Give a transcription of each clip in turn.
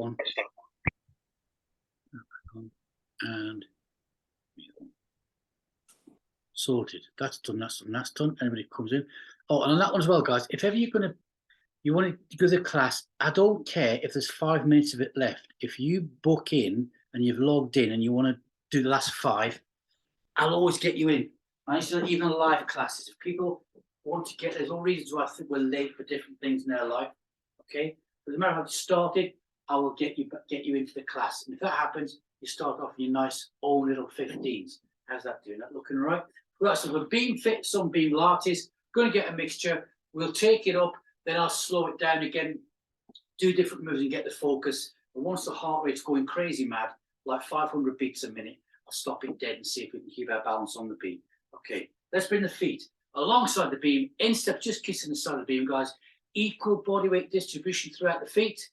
one. And sorted. That's done. That's done. That's done. Anybody comes in. Oh, and on that one as well, guys. If ever you want to go to the class, I don't care if there's 5 minutes of it left. If you book in and you've logged in and you want to do the last 5, I'll always get you in. Even live classes. If people want to get, there's all reasons why I think we're late for different things in their life. Okay, doesn't matter how it started. I will get you into the class, and if that happens, you start off in your nice own little 15s. How's that doing? That looking right? Right, so the Beamfit, some Beamlates. Going to get a mixture. We'll take it up, then I'll slow it down again, do different moves and get the focus. And once the heart rate's going crazy mad, like 500 beats a minute, I'll stop it dead and see if we can keep our balance on the beam. Okay, let's bring the feet alongside the beam, instep, just kissing the side of the beam, guys. Equal body weight distribution throughout the feet,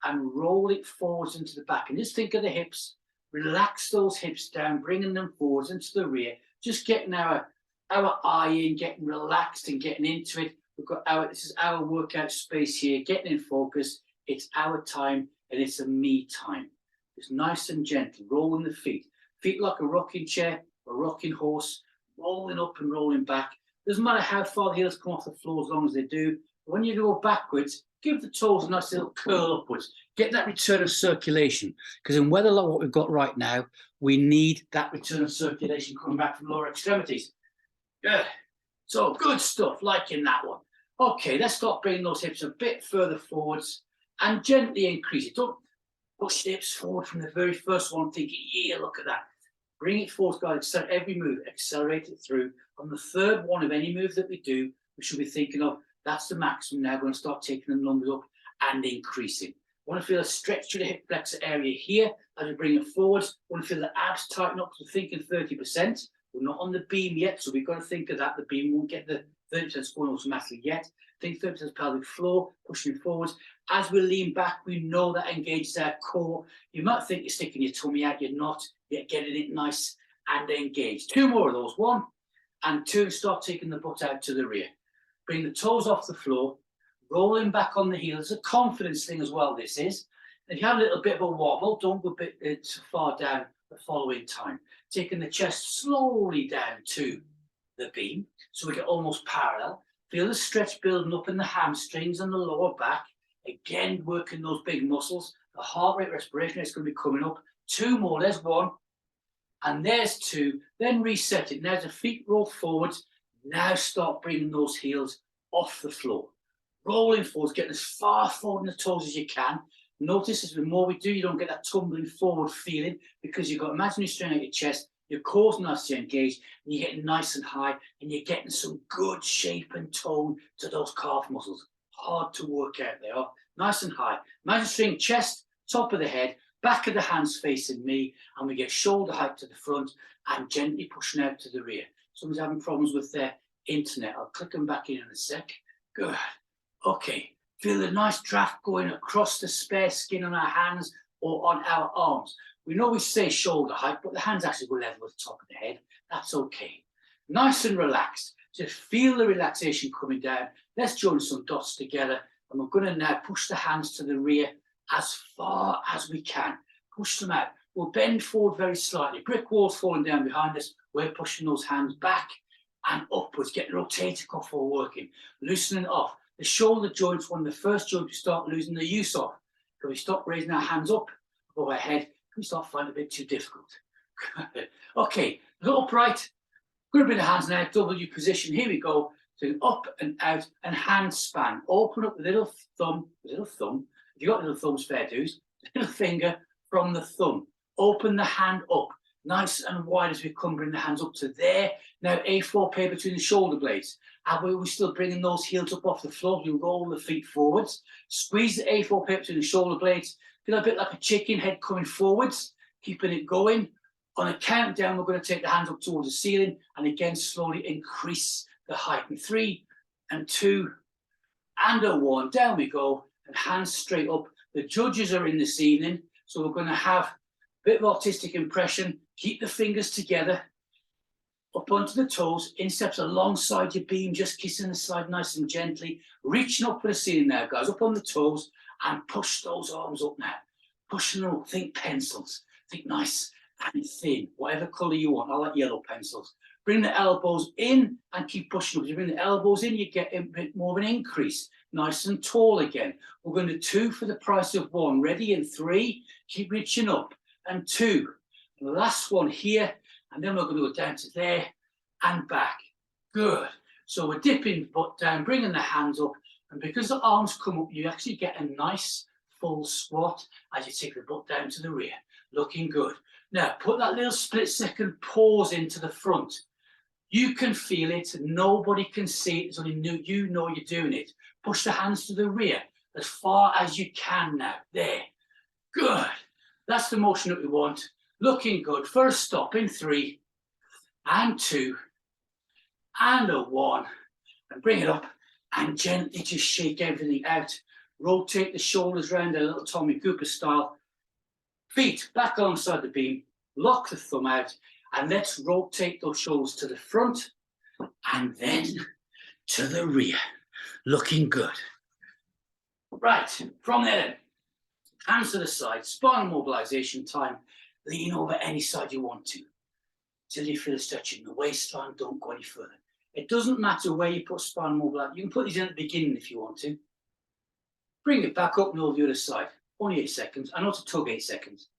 and roll it forwards into the back. And just think of the hips. Relax those hips down, bringing them forwards into the rear. Just getting our eye in, getting relaxed and getting into it. We've got this is our workout space here, getting in focus. It's our time and it's a me time. It's nice and gentle, rolling the feet. Feet like a rocking chair, a rocking horse, rolling up and rolling back. Doesn't matter how far the heels come off the floor as long as they do. But when you go backwards, give the toes a nice little curl upwards. Get that return of circulation. Because in weather like what we've got right now, we need that return of circulation coming back from lower extremities. Good. So good stuff, liking that one. Okay, let's start bringing those hips a bit further forwards and gently increase it. Don't push the hips forward from the very first one, thinking, yeah, look at that. Bring it forward, guys. Every move, accelerate it through. On the third one of any move that we do, we should be thinking of, that's the maximum now. We're going to start taking the numbers up and increasing. I want to feel a stretch to the hip flexor area here as we bring it forwards. I want to feel the abs tighten up. So thinking 30%. We're not on the beam yet, so we've got to think of that. The beam won't get the 30% going automatically yet. Think 30% pelvic floor, pushing forwards. As we lean back, we know that engages our core. You might think you're sticking your tummy out. You're not. You're getting it nice and engaged. 2 more of those. 1 and 2. Start taking the butt out to the rear. Bring the toes off the floor, rolling back on the heels. It's a confidence thing as well, this is. If you have a little bit of a wobble, don't go a bit too far down the following time. Taking the chest slowly down to the beam, so we get almost parallel. Feel the stretch building up in the hamstrings and the lower back. Again, working those big muscles. The heart rate, respiration is going to be coming up. 2 more, there's 1. And there's 2. Then reset it. Now as the feet roll forwards, now start bringing those heels off the floor. Rolling forwards, getting as far forward in the toes as you can. Notice as the more we do, you don't get that tumbling forward feeling because you've got imaginary strain at your chest, your core's nicely engaged, and you're getting nice and high, and you're getting some good shape and tone to those calf muscles. Hard to work out, they are. Nice and high. Imagine string chest, top of the head, back of the hands facing me, and we get shoulder height to the front and gently pushing out to the rear. Someone's having problems with their internet. I'll click them back in a sec. Good. Okay. Feel the nice draft going across the spare skin on our hands or on our arms. We know we say shoulder height, but the hands actually go level with the top of the head. That's okay. Nice and relaxed. Just feel the relaxation coming down. Let's join some dots together. And we're going to now push the hands to the rear as far as we can. Push them out. We'll bend forward very slightly. Brick walls falling down behind us. We're pushing those hands back and upwards. Get the rotator cuff all working. Loosening it off. The shoulder joint's one of the first joints we start losing the use of. Can we stop raising our hands up above our head? Can we start finding it a bit too difficult? Okay, look upright. Going to bring the hands now, W position. Here we go. So up and out and hand span. Open up the little thumb. If you've got little thumbs, fair dues. Little finger from the thumb. Open the hand up. Nice and wide as we come, bring the hands up to there. Now A4 paper between the shoulder blades. And we're still bringing those heels up off the floor. We roll the feet forwards. Squeeze the A4 paper between the shoulder blades. Feel a bit like a chicken head coming forwards. Keeping it going. On a countdown, we're going to take the hands up towards the ceiling. And again, slowly increase the height. In 3 and 2 and a 1. Down we go. And hands straight up. The judges are in this evening. So we're going to have a bit of artistic impression. Keep the fingers together. Up onto the toes, insteps alongside your beam, just kissing the side nice and gently. Reaching up for the ceiling now, guys, up on the toes, and push those arms up now. pushing them up. Think pencils. Think nice and thin, whatever colour you want. I like yellow pencils. Bring the elbows in and keep pushing up. As you bring the elbows in, you get a bit more of an increase. Nice and tall again. We're going to do 2 for the price of 1. Ready? And 3. Keep reaching up. And 2. And the last one here. And then we're going to go down to there and back. Good. So we're dipping butt down, bringing the hands up. And because the arms come up, you actually get a nice full squat as you take the butt down to the rear. Looking good. Now, put that little split second pause into the front. You can feel it. Nobody can see it. It's only you know you're doing it. Push the hands to the rear as far as you can now. There. Good. That's the motion that we want. Looking good. First stop in 3 and 2 and a 1. And bring it up and gently just shake everything out. Rotate the shoulders round a little Tommy Cooper style. Feet back alongside the beam. Lock the thumb out. And let's rotate those shoulders to the front and then to the rear. Looking good. Right, from there then, hands to the side, spinal mobilization time. Lean over any side you want to till you feel a stretch in the waistline. Don't go any further. It doesn't matter where you put spinal mobilization. You can put these in at the beginning if you want to. Bring it back up and over the other side. Only 8 seconds. I know to tug 8 seconds.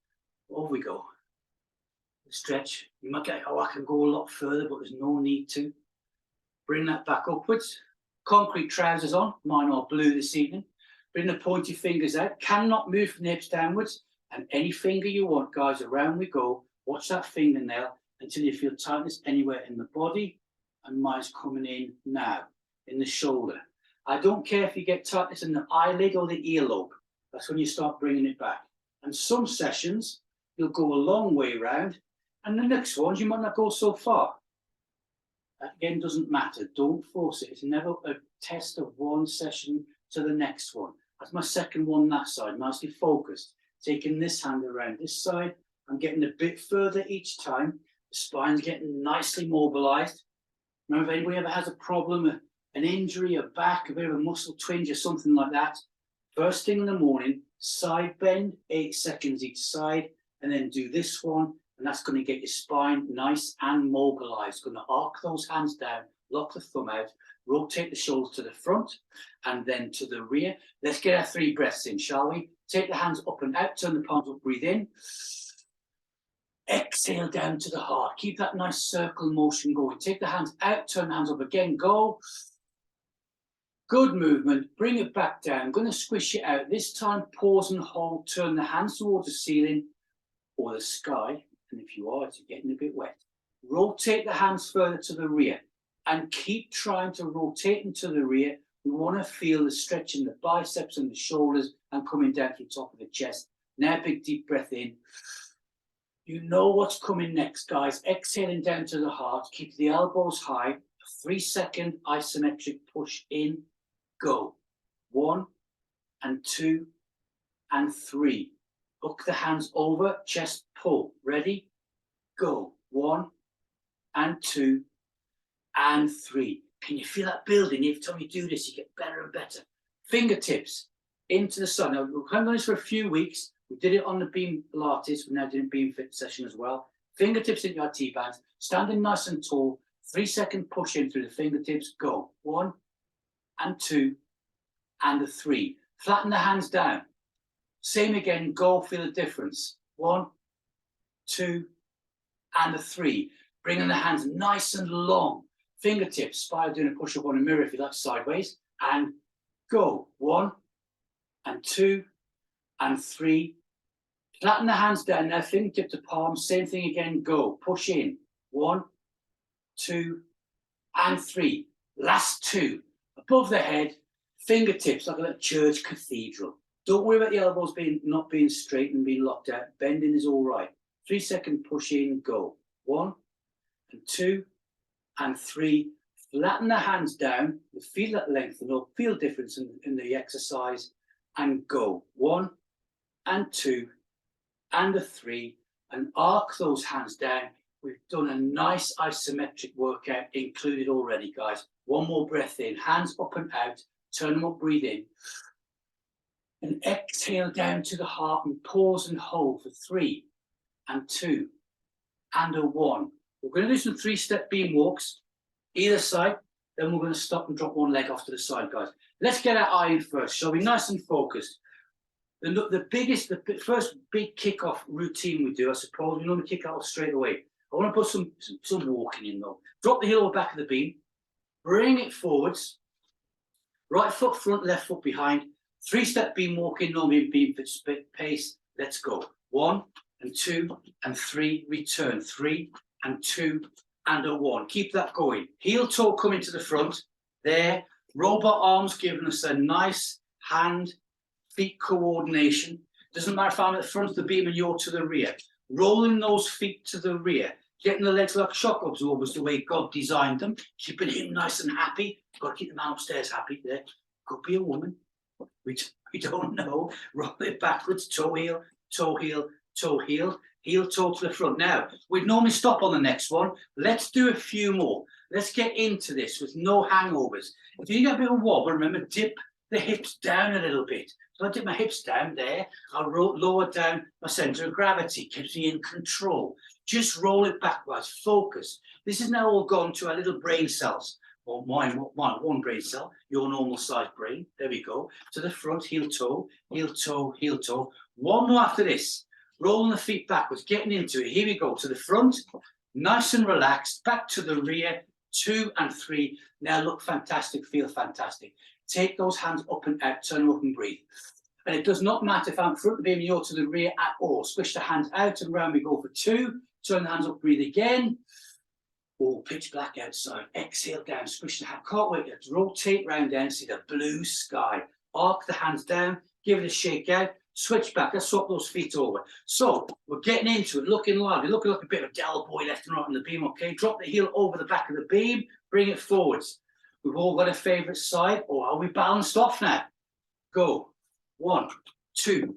Over we go. Stretch. You might get, oh, I can go a lot further, but there's no need to. Bring that back upwards. Concrete trousers on. Mine are blue this evening. Bring the pointy fingers out. Cannot move from the hips downwards. And any finger you want, guys, around we go. Watch that fingernail until you feel tightness anywhere in the body. And mine's coming in now, in the shoulder. I don't care if you get tightness in the eyelid or the earlobe. That's when you start bringing it back. And some sessions, you'll go a long way round. And the next ones, you might not go so far. That again doesn't matter. Don't force it. It's never a test of one session to the next one. That's my second one that side, nicely focused. Taking this hand around this side. I'm getting a bit further each time. The spine's getting nicely mobilized. Remember, if anybody ever has a problem, an injury, a back, a bit of a muscle twinge or something like that, first thing in the morning, side bend, 8 seconds each side, and then do this one. And that's going to get your spine nice and mobilized. Going to arc those hands down, lock the thumb out, rotate the shoulders to the front and then to the rear. Let's get our 3 breaths in, shall we? Take the hands up and out, turn the palms up, breathe in. Exhale down to the heart. Keep that nice circle motion going. Take the hands out, turn the hands up again, go. Good movement. Bring it back down. I'm going to squish it out. This time, pause and hold. Turn the hands towards the ceiling or the sky. And if you are, it's getting a bit wet. Rotate the hands further to the rear and keep trying to rotate them to the rear. We want to feel the stretch in the biceps and the shoulders and coming down to the top of the chest. Now, big deep breath in. You know what's coming next, guys. Exhaling down to the heart. Keep the elbows high. A 3-second isometric push in. Go. 1 and 2 and 3. Hook the hands over, chest pull. Ready? Go. 1 and 2 and 3. Can you feel that building? Every time you do this, you get better and better. Fingertips into the sun. Now, we've done this for a few weeks. We did it on the Beamlates. We're now doing Beamfit session as well. Fingertips into your T-bands. Standing nice and tall. 3-second push in through the fingertips. Go. 1 and 2 and a 3. Flatten the hands down. Same again, go, feel the difference. 1, 2, and a 3. Bringing the hands nice and long. Fingertips, spiral doing a push-up on a mirror if you like, sideways. And go. 1 and 2 and 3. Flatten the hands down now, fingertip to palm. Same thing again, go. Push in. 1, 2, and 3. Last 2. Above the head, fingertips like a little church cathedral. Don't worry about the elbows not being straight and being locked out. Bending is all right. 3-second push in, go. 1 and 2 and 3. Flatten the hands down. You feel that lengthen up. Feel difference in the exercise. And go. 1 and 2 and a 3. And arc those hands down. We've done a nice isometric workout included already, guys. One more breath in. Hands up and out. Turn them up, breathe in. And exhale down to the heart and pause and hold for 3 and 2 and a 1. We're going to do some 3-step beam walks either side. Then we're going to stop and drop one leg off to the side, guys. Let's get our eye in first. Shall we? Nice and focused. The first big kickoff routine we do, I suppose, we normally kick out straight away. I want to put some walking in though. Drop the heel over the back of the beam, bring it forwards, right foot front, left foot behind. 3-step beam walking, normally in Beamfit pace. Let's go. 1 and 2 and 3. Return. 3 and 2 and a 1. Keep that going. Heel toe coming to the front. There. Robot arms giving us a nice hand feet coordination. Doesn't matter if I'm at the front of the beam and you're to the rear. Rolling those feet to the rear. Getting the legs like shock absorbers the way God designed them. Keeping him nice and happy. Got to keep the man upstairs happy. There. Could be a woman. We don't know. Roll it backwards. Toe heel, toe heel, toe heel. Heel toe to the front. Now, we'd normally stop on the next one. Let's do a few more. Let's get into this with no hangovers. If you get a bit of wobble, remember, dip the hips down a little bit. So I dip my hips down there. I'll lower down my center of gravity. Keeps me in control. Just roll it backwards. Focus. This is now all gone to our little brain cells. Well, one brain cell, your normal size brain. There we go. To the front, heel toe, heel toe, heel toe. One more after this. Rolling the feet backwards, getting into it. Here we go. To the front, nice and relaxed. Back to the rear, 2 and 3. Now look fantastic, feel fantastic. Take those hands up and out, turn them up and breathe. And it does not matter if I'm front of the beam and you're to the rear at all. Squish the hands out and round. We go for 2. Turn the hands up, breathe again. Oh, pitch black outside. Exhale down, squish the hand. Can't wait. Let's rotate round down, see the blue sky. Arc the hands down, give it a shake out. Switch back. Let's swap those feet over. So we're getting into it, looking lively, looking like a bit of a Del Boy left and right on the beam. Okay, drop the heel over the back of the beam, bring it forwards. We've all got a favourite side, or are we balanced off now? Go. 1, 2,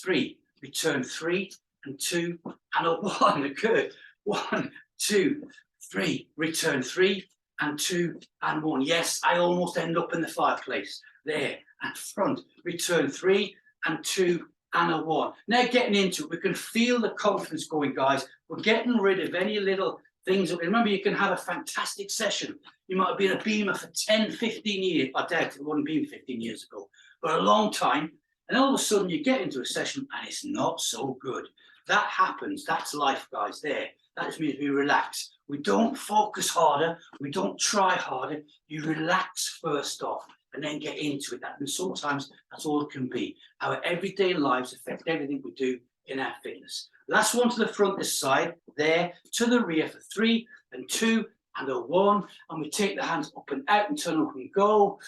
3. Return 3 and 2 and a 1. Good. 1, 2, 3. Return 3 and 2 and 1. Yes, I almost end up in the fireplace. There and front. Return 3 and 2 and a 1. Now getting into it, we can feel the confidence going, guys. We're getting rid of any little things. Remember, you can have a fantastic session. You might have been a beamer for 10, 15 years. I doubt it wasn't beam 15 years ago, but a long time. And all of a sudden you get into a session and it's not so good. That happens. That's life, guys. There. That just means we relax. We don't focus harder. We don't try harder. You relax first off and then get into it. And sometimes that's all it can be. Our everyday lives affect everything we do in our fitness. Last one to the front this side. There. To the rear for 3 and 2 and a 1. And we take the hands up and out and turn up and go.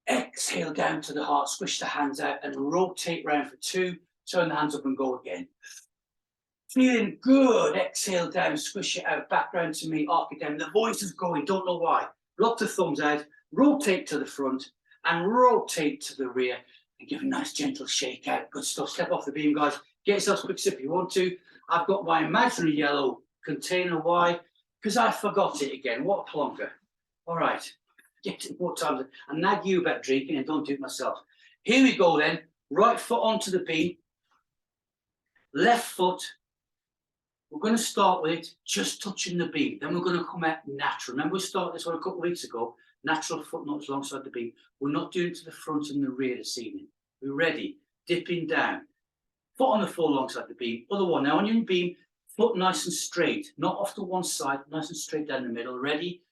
Exhale down to the heart. Squish the hands out and rotate round for 2. Turn the hands up and go again. Feeling good. Exhale down, squish it out, back round to me, arc it down. The voice is going, don't know why. Lock the thumbs out, rotate to the front and rotate to the rear and give a nice gentle shake out. Good stuff. Step off the beam, guys. Get yourself a quick sip if you want to. I've got my imaginary yellow container. Why? Because I forgot it again. What a plonker. All right. Get it more times and nag you about drinking and don't do it myself. Here we go then. Right foot onto the beam. Left foot. We're going to start with it just touching the beam. Then we're going to come out natural. Remember we started this one a couple of weeks ago. Natural foot knots alongside the beam. We're not doing it to the front and the rear this evening. We're ready. Dipping down. Foot on the floor alongside the beam. Other one. Now on your beam, foot nice and straight. Not off to one side. Nice and straight down the middle. Ready?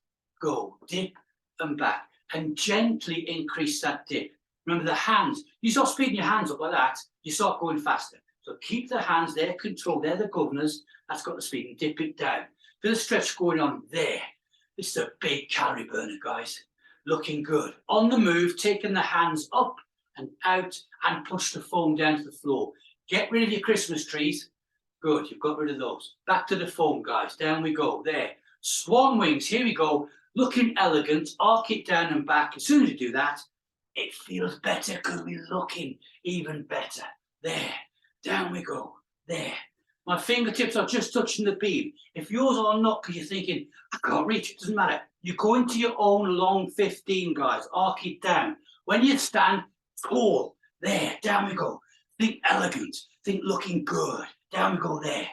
Go. Dip and back. And gently increase that dip. Remember the hands. You start speeding your hands up like that. You start going faster. So keep the hands there, control, they're the governors. That's got the speed and dip it down. Feel the stretch going on there. This is a big calorie burner, guys. Looking good. On the move, taking the hands up and out and push the foam down to the floor. Get rid of your Christmas trees. Good, you've got rid of those. Back to the foam, guys. Down we go. There. Swan wings. Here we go. Looking elegant. Arc it down and back. As soon as you do that, it feels better because we're looking even better. There. Down we go. There. My fingertips are just touching the beam. If yours are not because you're thinking, I can't reach it, doesn't matter. You go into your own long 15, guys. Arc it down. When you stand tall, There, down we go. Think elegant, think looking good. Down we go there,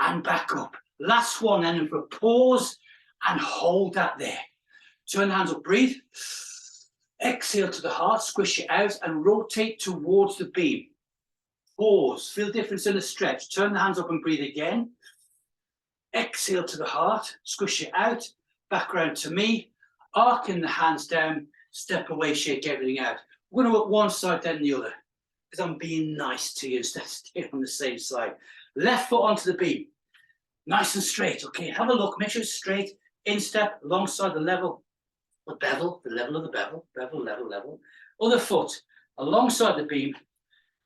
and back up. Last one, then for a pause, and hold that there. Turn the hands up, breathe. Exhale to the heart, squish it out, and rotate towards the beam. Pause, feel the difference in the stretch. Turn the hands up and breathe again. Exhale to the heart, squish it out, back round to me, arcing the hands down, step away, shake everything out. We're going to work one side then the other, because I'm being nice to you instead of staying on the same side. Left foot onto the beam, nice and straight, okay, have a look, make sure it's straight, instep, alongside the level, the bevel, the level of the bevel, bevel, level, level. Other foot, alongside the beam.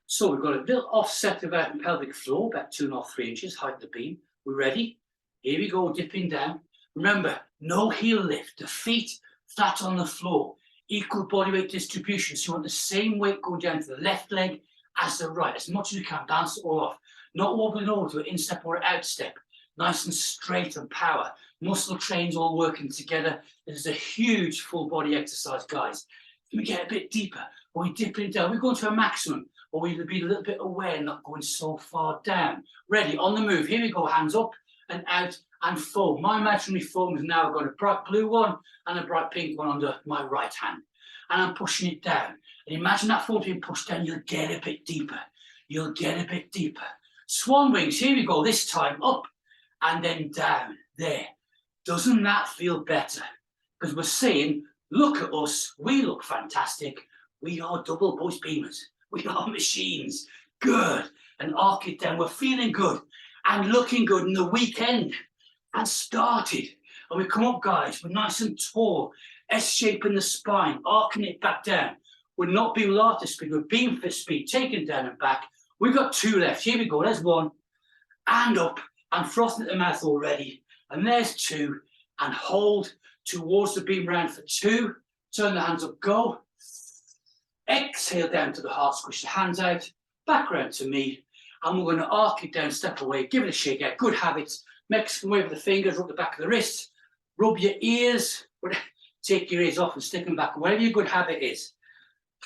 So we've got a little offset of our pelvic floor, about 2.5, 3 inches, height of the beam. We're ready. Here we go, dipping down. Remember, no heel lift, the feet flat on the floor. Equal body weight distribution. So you want the same weight going down to the left leg as the right, as much as you can, bounce it all off. Not wobbling over to an instep or an outstep. Nice and straight and power. Muscle trains all working together. This is a huge full body exercise, guys. Can we get a bit deeper? Or we dip it down? We're going to a maximum. Or we'll be a little bit aware, not going so far down. Ready, on the move. Here we go, hands up and out and foam. My imaginary foam is now got a bright blue one and a bright pink one under my right hand. And I'm pushing it down. And imagine that foam being pushed down, you'll get a bit deeper. You'll get a bit deeper. Swan wings, here we go, this time up and then down, there. Doesn't that feel better? Because we're saying, look at us, we look fantastic. We are double voice beamers. We are machines. Good. And arc it down. We're feeling good and looking good in the weekend. And started. And we come up, guys. We're nice and tall. S shape in the spine. Arcing it back down. We're not Beamlates speed. We're Beamfit speed. Taken down and back. We've got 2 left. Here we go. There's 1. And up. And frothing at the mouth already. And there's 2. And hold towards the beam round for 2. Turn the hands up. Go. Exhale down to the heart, squish the hands out, back round to me, and we're going to arc it down, step away, give it a shake out. Good habits. Mexican wave with the fingers, rub the back of the wrists, rub your ears, take your ears off and stick them back, wherever your good habit is.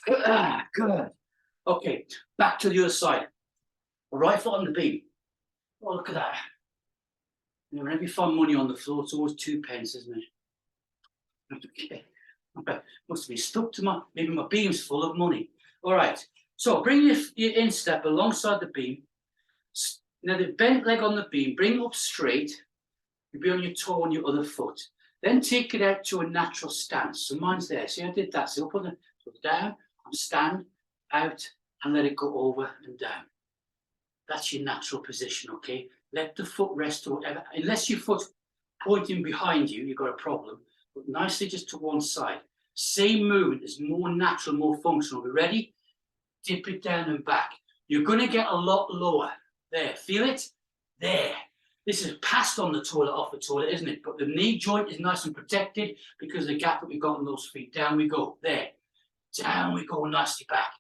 Good. Okay, back to the other side. Right foot on the beam. Oh, look at that. And whenever you find money on the floor, it's always 2 pence, isn't it? Okay. Must be stuck to maybe my beam's full of money. All right, so bring your instep alongside the beam. Now the bent leg on the beam, bring it up straight. You'll be on your toe on your other foot. Then take it out to a natural stance. So mine's there. See, I did that. So I'll put it down, and stand, out, and let it go over and down. That's your natural position, okay? Let the foot rest or whatever. Unless your foot's pointing behind you, you've got a problem. But nicely just to one side. Same movement is more natural, more functional. Be ready? Dip it down and back. You're going to get a lot lower. There, feel it? There. This is past on the toilet, off the toilet, isn't it? But the knee joint is nice and protected because of the gap that we've got in those feet. Down we go. There. Down we go, nicely back.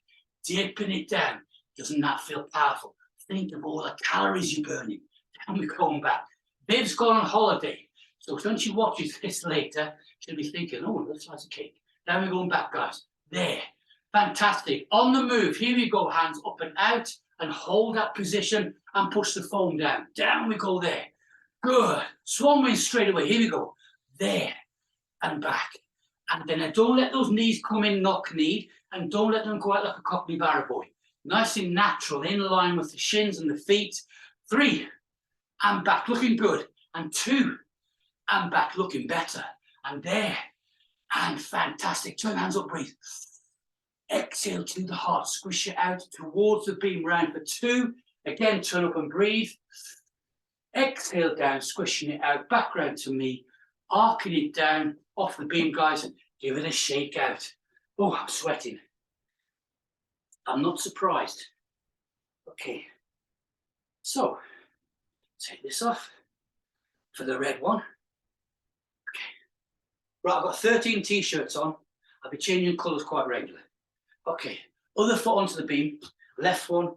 Dipping it down. Doesn't that feel powerful? Think of all the calories you're burning. Down we go and back. Viv's gone on holiday. So when she watches this later, she'll be thinking, oh, that's like a cake. Now we're going back, guys. There. Fantastic. On the move. Here we go. Hands up and out. And hold that position and push the foam down. Down we go there. Good. Swan wings straight away. Here we go. There. And back. And then don't let those knees come in knock-kneed. And don't let them go out like a Cockney barrow boy. Nice and natural. In line with the shins and the feet. 3. And back. Looking good. And 2. And back, looking better. And there. And fantastic. Turn hands up, breathe. Exhale to the heart. Squish it out towards the beam round for 2. Again, turn up and breathe. Exhale down, squishing it out. Back round to me. Arcing it down off the beam, guys. Give it a shake out. Oh, I'm sweating. I'm not surprised. Okay. So, take this off for the red one. Right, I've got 13 t-shirts on. I'll be changing colours quite regularly. Okay, other foot onto the beam, left one.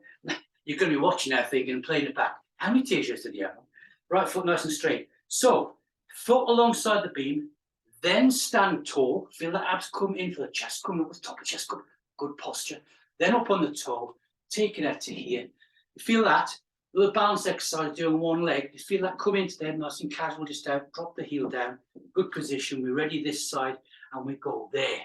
You're going to be watching now thinking and playing it back. How many t-shirts did you have? Right foot nice and straight. So, foot alongside the beam, then stand tall. Feel the abs come in, feel the chest come up, the top of the chest come. Good posture. then up on the toe, take it out to here. You feel that? Little balance exercise doing one leg. You feel that come into there, nice and casual, just out, drop the heel down, good position. We're ready this side, and we go there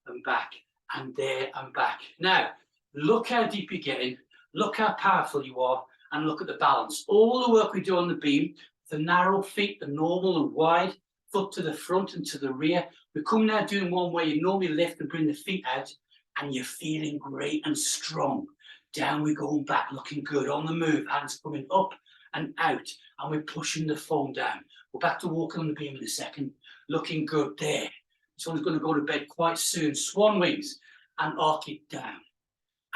and back, and there and back. Now, look how deep you're getting, look how powerful you are, and look at the balance. All the work we do on the beam, the narrow feet, the normal and wide, foot to the front and to the rear. We come now doing one where you normally lift and bring the feet out, and you're feeling great and strong. Down we go and back, looking good. On the move, hands coming up and out, and we're pushing the foam down. We're back to walking on the beam in a second. Looking good there. Someone's going to go to bed quite soon. Swan wings and arc it down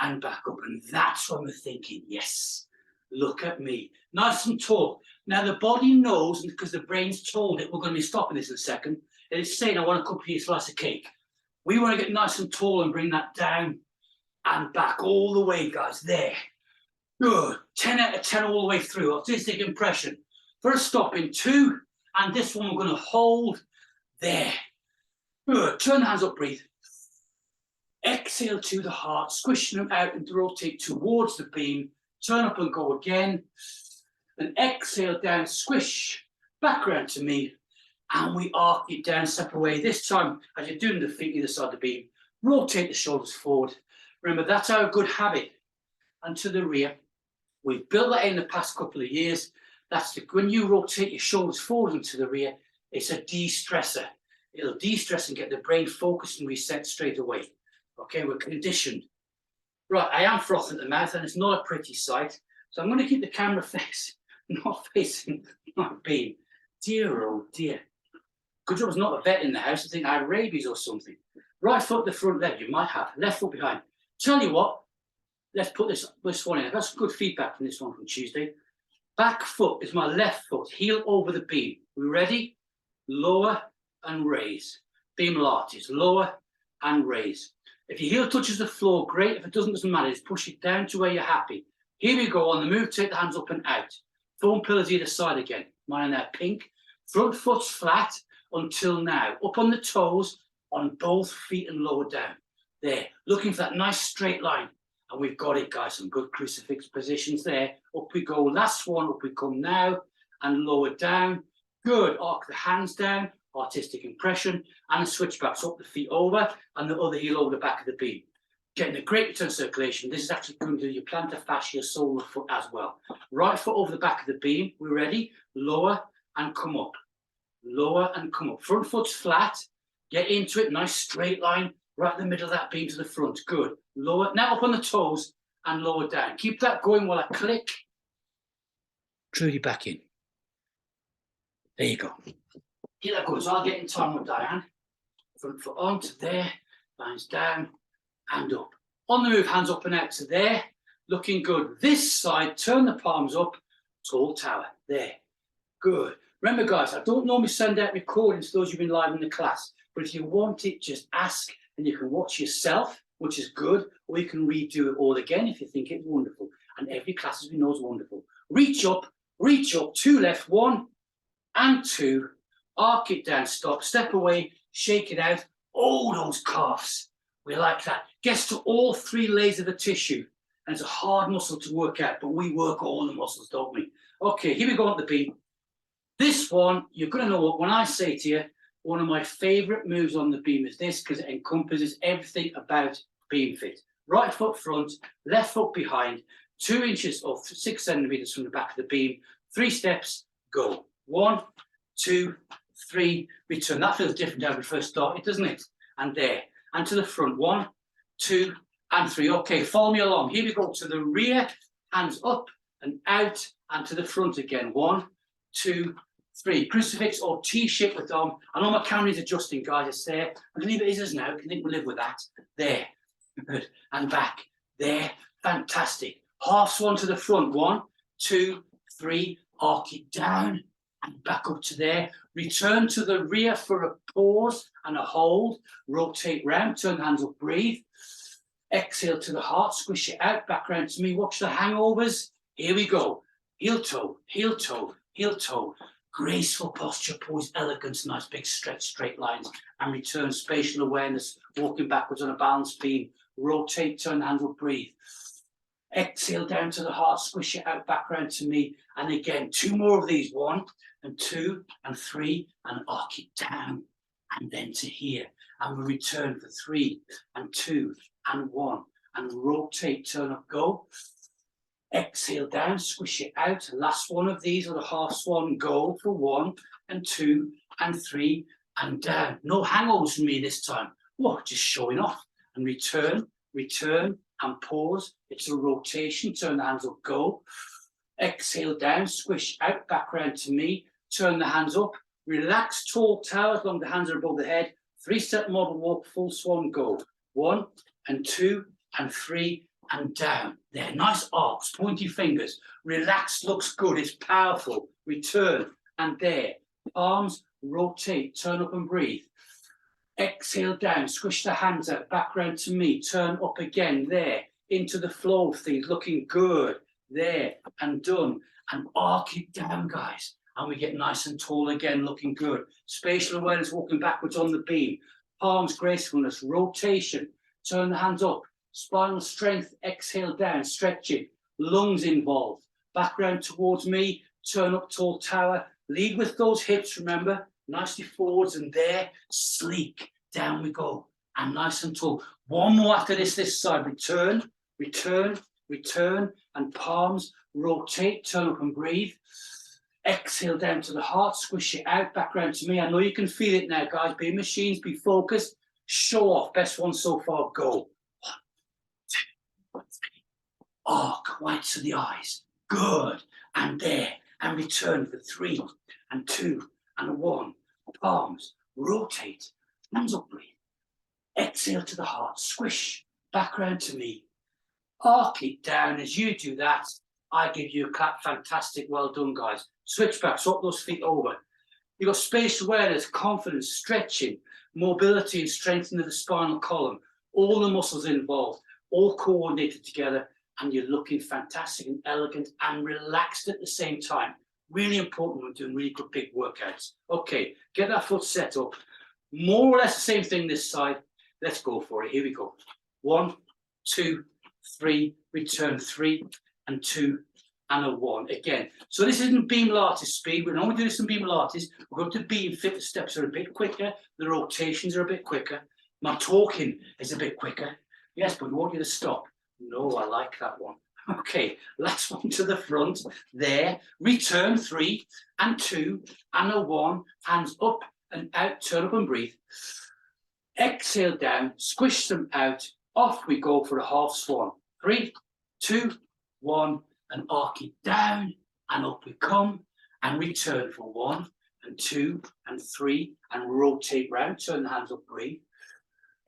and back up. And that's when we're thinking, yes, look at me. Nice and tall. Now the body knows, because the brain's told it, we're going to be stopping this in a second. And it's saying, I want a cup of your slice of cake. We want to get nice and tall and bring that down and back all the way, guys. There. Good. 10 out of 10 all the way through. Artistic impression. First stop in 2. And this one we're going to hold there. Good. Turn the hands up, breathe. Exhale to the heart, squishing them out and rotate towards the beam. Turn up and go again. And exhale down, squish. Back around to me. And we arc it down, step away. This time, as you're doing the feet either side of the beam, rotate the shoulders forward. Remember, that's our good habit. And to the rear. We've built that in the past couple of years. That's when you rotate your shoulders forward and to the rear, it's a de-stressor. It'll de-stress and get the brain focused and reset straight away. Okay, we're conditioned. Right, I am frothing at the mouth, and it's not a pretty sight. So I'm going to keep the camera face, not facing my beam. Dear, oh dear. Good job I was not a vet in the house. I think I had rabies or something. Right foot the front leg, you might have. Left foot behind. Tell you what, let's put this one in. I've got some good feedback from this one from Tuesday. Back foot is my left foot, heel over the beam. We ready? Lower and raise. Beamlates, lower and raise. If your heel touches the floor, great. If it doesn't matter. Just push it down to where you're happy. Here we go. On the move, take the hands up and out. Foam pillars either side again. Mine are now pink. Front foot's flat until now. Up on the toes, on both feet and lower down. There. Looking for that nice straight line. And we've got it, guys. Some good crucifix positions there. Up we go. Last one. Up we come now. And lower down. Good. Arc the hands down. Artistic impression. And a switchback. So up the feet over. And the other heel over the back of the beam. Getting a great return circulation. This is actually going to do your plantar fascia, sole of the foot as well. Right foot over the back of the beam. We're ready. Lower and come up. Lower and come up. Front foot's flat. Get into it. Nice straight line. Right in the middle of that beam to the front. Good. Lower. Now up on the toes and lower down. Keep that going while I click. Truly back in. There you go. Keep that going. So I'll get in time with Diane. Front foot on to there. Lines down and up. On the move, hands up and out to there. Looking good. This side, turn the palms up. Tall tower. There. Good. Remember, guys, I don't normally send out recordings to those who've been live in the class. But if you want it, just ask. And you can watch yourself, which is good, or you can redo it all again if you think it's wonderful. And every class, as we know, is wonderful. Reach up, 2 left, 1 and 2. Arc it down, stop, step away, shake it out. Oh, those calves. We like that. Gets to all 3 layers of the tissue. And it's a hard muscle to work out, but we work all the muscles, don't we? Okay, here we go at the beam. This one, you're going to know what when I say to you, one of my favorite moves on the beam is this because it encompasses everything about Beamfit. Right foot front, left foot behind, 2 inches or 6 centimeters from the back of the beam. 3 steps, go. 1, 2, 3, return. That feels different than when we first started, doesn't it? And there. And to the front. 1, 2, and 3. Okay, follow me along. Here we go to the rear, hands up and out, and to the front again. 1, 2, 3. Crucifix or T-shape with arm. I know my camera's adjusting, guys. It's there. I'm going to leave it as now. I think we'll live with that. There. Good. And back. There. Fantastic. Half swan to the front. 1, 2, 3. Arc it down and back up to there. Return to the rear for a pause and a hold. Rotate round. Turn the hands up. Breathe. Exhale to the heart. Squish it out. Back round to me. Watch the hangovers. Here we go. Heel toe. Heel toe. Heel toe. Graceful posture, poise, elegance, nice big stretch, straight lines, and return spatial awareness, walking backwards on a balanced beam. rotate, turn the hands up, breathe. Exhale down to the heart, squish it out, back round to me. And again, 2 more of these, 1 and 2 and 3, and arc it down, and then to here. And we return for 3 and 2 and 1, and rotate, turn up, go. Exhale down, squish it out. Last one of these are the half swan, go for 1 and 2 and 3 and down. No hangovers from me this time. Whoa, just showing off. And return, return, and pause. It's a rotation, turn the hands up, go. Exhale down, squish out, back round to me. Turn the hands up, relax, tall tower, as long as the hands are above the head. 3-step model walk, full swan, go. 1 and 2 and 3 and down. There, nice arcs, pointy fingers. Relax, looks good, it's powerful. Return, and there. Arms, rotate, turn up and breathe. Exhale down, squish the hands out, back round to me. Turn up again, there. Into the flow of things, looking good. There, and done. And arc it down, guys. And we get nice and tall again, looking good. Spatial awareness, walking backwards on the beam. Palms, gracefulness, rotation. Turn the hands up. Spinal strength, exhale down, stretching. Lungs involved. Back round towards me. Turn up, tall tower. Lead with those hips, remember. Nicely forwards, and there. Sleek. Down we go. And nice and tall. 1 more after this side. Return, return, return. And palms, rotate, turn up and breathe. Exhale down to the heart, squish it out, back round to me. I know you can feel it now, guys. Be machines, be focused. Show off. Best one so far, go. 1, 2, 3. Arc, whites of the eyes. Good. And there. And return for 3 and 2 and 1. Palms, rotate, hands up, breathe. Exhale to the heart, squish, back round to me. Arc it down. As you do that, I give you a clap. Fantastic. Well done, guys. Switch back, swap those feet over. You've got spatial awareness, confidence, stretching, mobility and strengthening of the spinal column. All the muscles involved, all coordinated together, and you're looking fantastic and elegant and relaxed at the same time. Really important when doing really good big workouts. Okay, get that foot set up. More or less the same thing this side. Let's go for it. Here we go. 1, 2, 3, return 3 and 2 and a 1 again. So this isn't Beamlates speed. We're normally doing some Beamlates. We're going to Beamfit. The steps are a bit quicker. The rotations are a bit quicker. My talking is a bit quicker. Yes, but we want you to stop. No, I like that one. Okay, last one to the front. There. Return 3 and 2 and a 1. Hands up and out. Turn up and breathe. Exhale down. Squish them out. Off we go for a half swan. 3, 2, 1, and arc it down, and up we come, and return for 1 and 2 and 3, and rotate round, turn the hands up, breathe.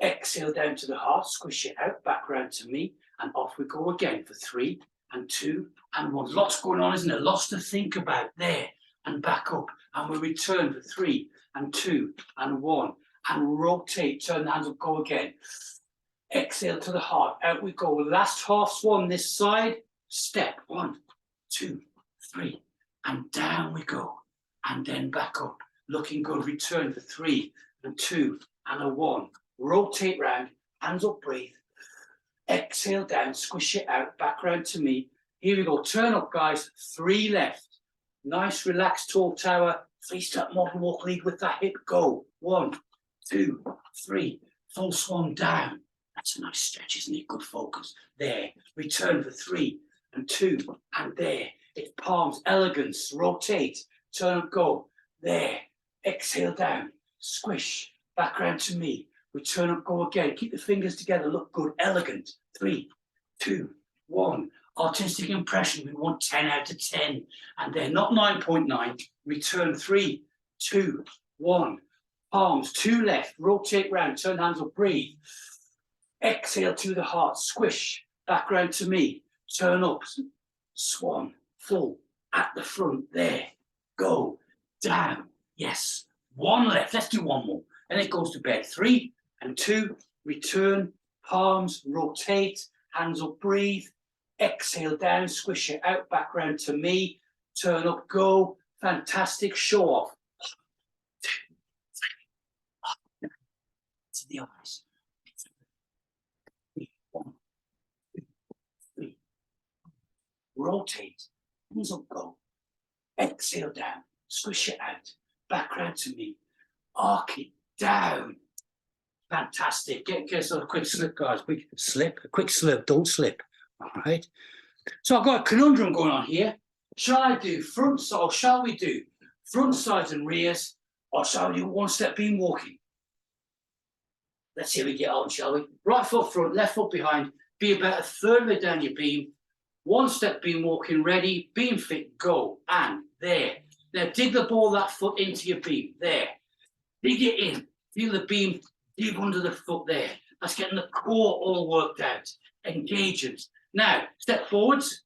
Exhale down to the heart, squish it out, back round to me, and off we go again for 3 and 2 and 1. Lots going on, isn't it? Lots to think about there, and back up, and we return for 3 and 2 and 1, and rotate, turn the hands up, go again. Exhale to the heart, out we go. Last half swan this side. Step 1, 2, 3, and down we go. And then back up. Looking good. Return for 3 and 2 and a 1. Rotate round. Hands up, breathe. Exhale down. Squish it out. Back round to me. Here we go. Turn up, guys. 3 left. Nice, relaxed, tall tower. 3-step model walk. Lead with that hip. Go. 1, 2, 3. Full swan down. That's a nice stretch, isn't it? Good focus. There. Return for 3 and 2 and there. It's palms, elegance. Rotate. Turn up, go. There. Exhale down. Squish. Back round to me. Return up, go again. Keep the fingers together. Look good. Elegant. 3, 2, 1. Artistic impression. We want 10 out of 10. And then not 9.9. Return 3, 2, 1. Palms. 2 left. Rotate round. Turn hands up. Breathe. Exhale to the heart, squish, back round to me, turn up, swan, full, at the front, there, go, down, yes, 1 left, let's do 1 more, and it goes to bed, 3 and 2, return, palms, rotate, hands up, breathe, exhale down, squish it out, back round to me, turn up, go, fantastic, show off, 1, 2, 3, to the eyes. rotate, hands up, go. Exhale down, squish it out, back round to me, arc it down. Fantastic. Get yourself a quick slip, guys. Quick slip, a quick slip, don't slip. All right. So I've got a conundrum going on here. Shall I do front side, or shall we do front sides and rears, or shall we do one step beam walking? Let's see how we get on, shall we? Right foot front, left foot behind. Be about a third way down your beam. One step beam walking, ready, beam fit, go, and there. Now dig the ball of that foot into your beam, there. Dig it in, feel the beam, dig under the foot there. That's getting the core all worked out. Engagement. Now, step forwards,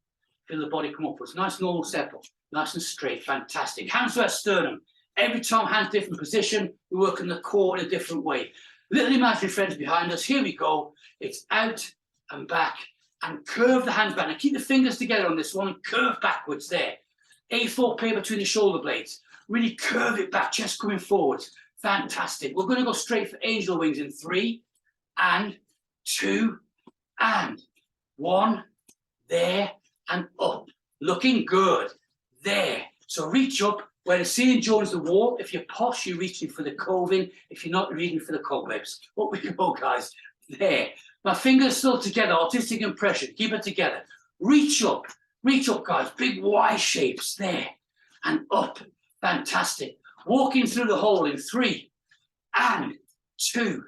feel the body come upwards. Nice normal step up, nice and straight, fantastic. Hands to our sternum. Every time, hands different position, we work on the core in a different way. Little imaginary friends behind us, here we go. It's out and back, and curve the hands back. Now keep the fingers together on this one and curve backwards there. A4 paper between the shoulder blades. Really curve it back, chest coming forwards. Fantastic. We're going to go straight for angel wings in 3 and 2 and 1. There and up. Looking good. There. So reach up. Where the ceiling joins the wall. If you're posh, you're reaching for the coving. If you're not, you're reaching for the cobwebs. Up we go, guys. There. My fingers still together. Artistic impression. Keep it together. Reach up. Reach up, guys. Big Y shapes. There. And up. Fantastic. Walking through the hole in 3 and 2.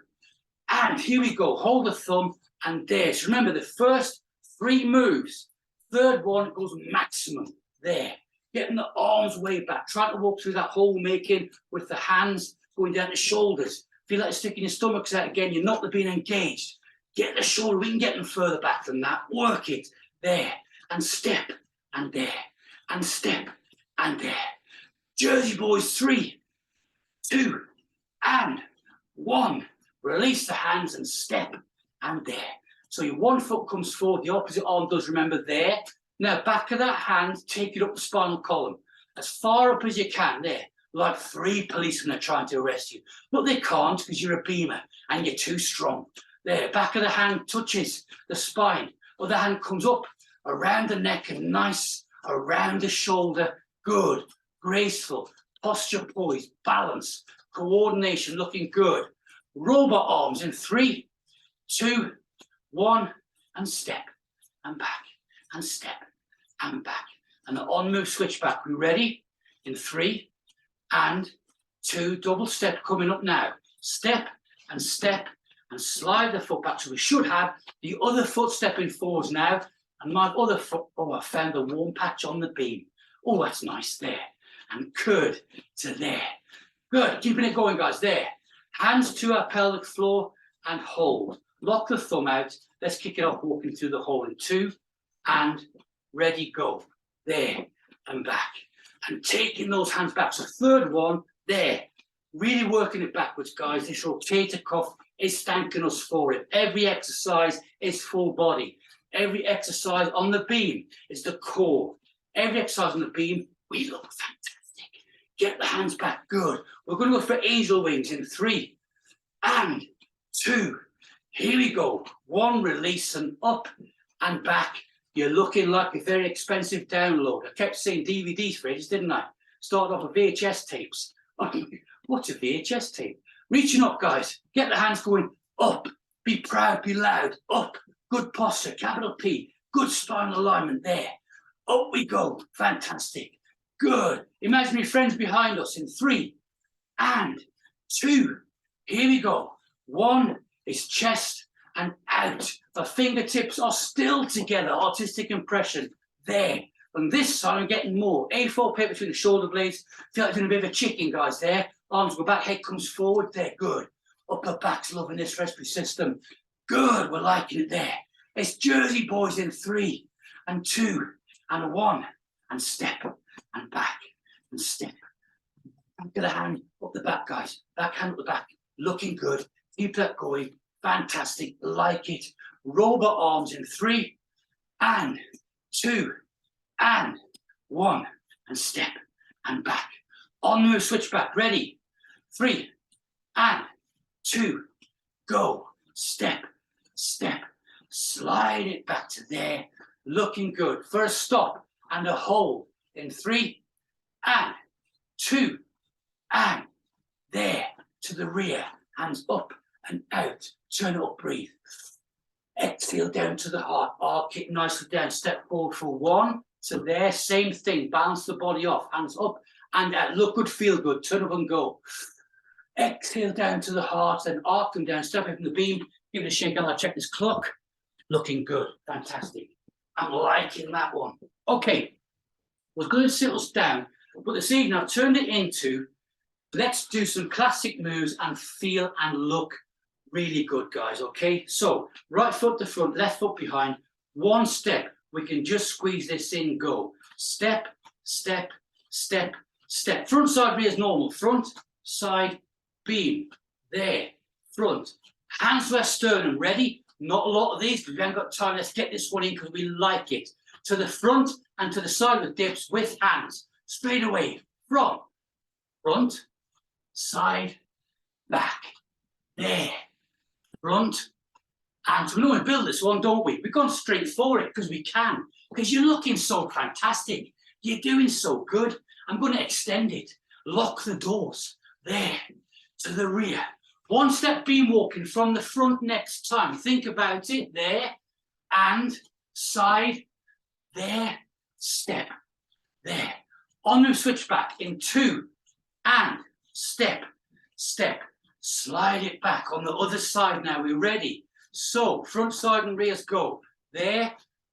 And here we go. Hold the thumb and there. So remember the first 3 moves. Third one goes maximum. There. Getting the arms way back. Trying to walk through that hole making with the hands going down the shoulders. Feel like you're sticking your stomachs out again. You're not being engaged. Get the shoulder. We can get them further back than that. Work it. There. And step. And there. And step. And there. Jersey boys, 3, 2, and 1. Release the hands and step, and there. So your one foot comes forward, the opposite arm does, remember, there. Now, back of that hand, take it up the spinal column. As far up as you can, there. Like 3 policemen are trying to arrest you. But they can't because you're a beamer and you're too strong. There, back of the hand touches the spine. Other hand comes up around the neck and nice around the shoulder. Good. Graceful, posture poised, balance, coordination, looking good. Robot arms in 3, 2, 1, and step, and back, and step, and back. And the on move switch back. We ready? In 3 and 2, double step coming up now. Step, and slide the foot back. So we should have the other foot stepping forwards now. And my other foot, oh, I found the warm patch on the beam. Oh, that's nice there. And good to there. Good. Keeping it going, guys. There. Hands to our pelvic floor and hold. Lock the thumb out. Let's kick it off walking through the hole in 2 and ready, go. There and back. And taking those hands back. So third one, there. Really working it backwards, guys. This rotator cuff is thanking us for it. Every exercise is full body. Every exercise on the beam is the core. Every exercise on the beam, we look fantastic. Get the hands back, good. We're going to go for angel wings in 3 and 2. Here we go. 1, release and up and back. You're looking like a very expensive download. I kept saying DVDs for ages, didn't I? Started off with VHS tapes. What's a VHS tape? Reaching up, guys. Get the hands going up. Be proud, be loud. Up. Good posture, capital P. Good spinal alignment there. Up we go. Fantastic. Good. Imaginary friends behind us in 3 and 2. Here we go. 1 is chest and out. The fingertips are still together. Artistic impression. There. And this side, I'm getting more. A4 paper between the shoulder blades. Feel like doing a bit of a chicken, guys, there. Arms go back, head comes forward. There. Good. Upper back's loving this respiratory system. Good. We're liking it there. It's Jersey boys in 3 and 2 and 1 and step and back and step. Back of the hand up the back, guys. Back hand up the back. Looking good. Keep that going. Fantastic. Like it. Robot arms in 3 and 2 and 1 and step and back. On move, switch back. Ready? 3 and 2. Go. Step. Step. Slide it back to there looking good. For a stop and a hold in 3 and 2 and there to the rear, hands up and out, turn it up, breathe. Exhale down to the heart, arc it nicely down, step forward for 1 to there, same thing, balance the body off, hands up and out, look good, feel good, turn up and go. Exhale down to the heart, then arc them down, step away from the beam, give it a shake. I'll check this clock. Looking good, fantastic. I'm liking that one. Okay, we're going to sit us down, but this evening I've turned it into, let's do some classic moves and feel and look really good, guys, okay? So, right foot to front, left foot behind, 1 step. We can just squeeze this in, go. Step, step, step, step. Front side rear is normal. Front, side, beam. There, front. Hands to our sternum, ready? Not a lot of these because we haven't got time. Let's get this one in because we like it. To the front and to the side with dips with hands. Straight away, from front, side, back. There, front. And we know we build this one, don't we? We've gone straight for it because we can. Because you're looking so fantastic. You're doing so good. I'm going to extend it. Lock the doors. There, to the rear. 1 step beam walking from the front next time. Think about it. There, and side, there, step, there. On the switch back in 2, and step, step. Slide it back on the other side now. We're ready. So, front, side and rears go. There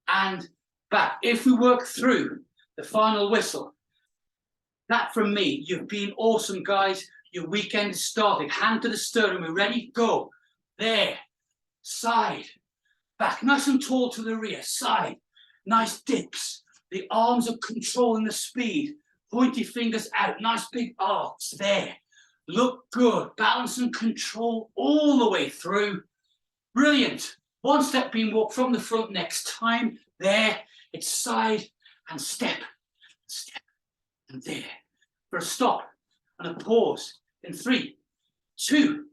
and back. If we work through the final whistle, that from me, you've been awesome, guys. Your weekend is starting. Hand to the sternum. We're ready? Go. There. Side. Back. Nice and tall to the rear. Side. Nice dips. The arms are controlling the speed. Pointy fingers out. Nice big arcs. There. Look good. Balance and control all the way through. Brilliant. 1 step beam walk from the front next time. There. It's side and step. Step. And there. For a stop and a pause in 3, 2,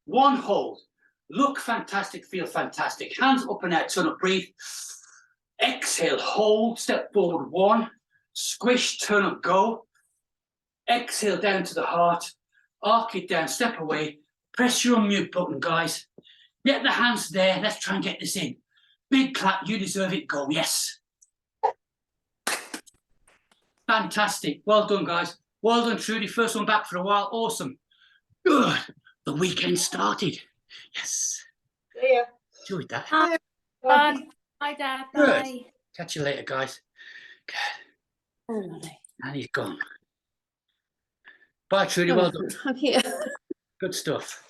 1, hold. Look fantastic, feel fantastic. Hands up and out, turn up, breathe. Exhale, hold, step forward 1, squish, turn up, go. Exhale down to the heart, arc it down, step away. Press your unmute button, guys. Get the hands there, let's try and get this in. Big clap, you deserve it, go, yes. Fantastic, well done, guys. Well done, Trudy. First one back for a while. Awesome. Good. The weekend started. Yes. See ya. Enjoyed that. Bye. Hi, Dad. Good. Bye. Catch you later, guys. Good. And he's gone. Bye, Trudy. Well done. I'm here. Good stuff.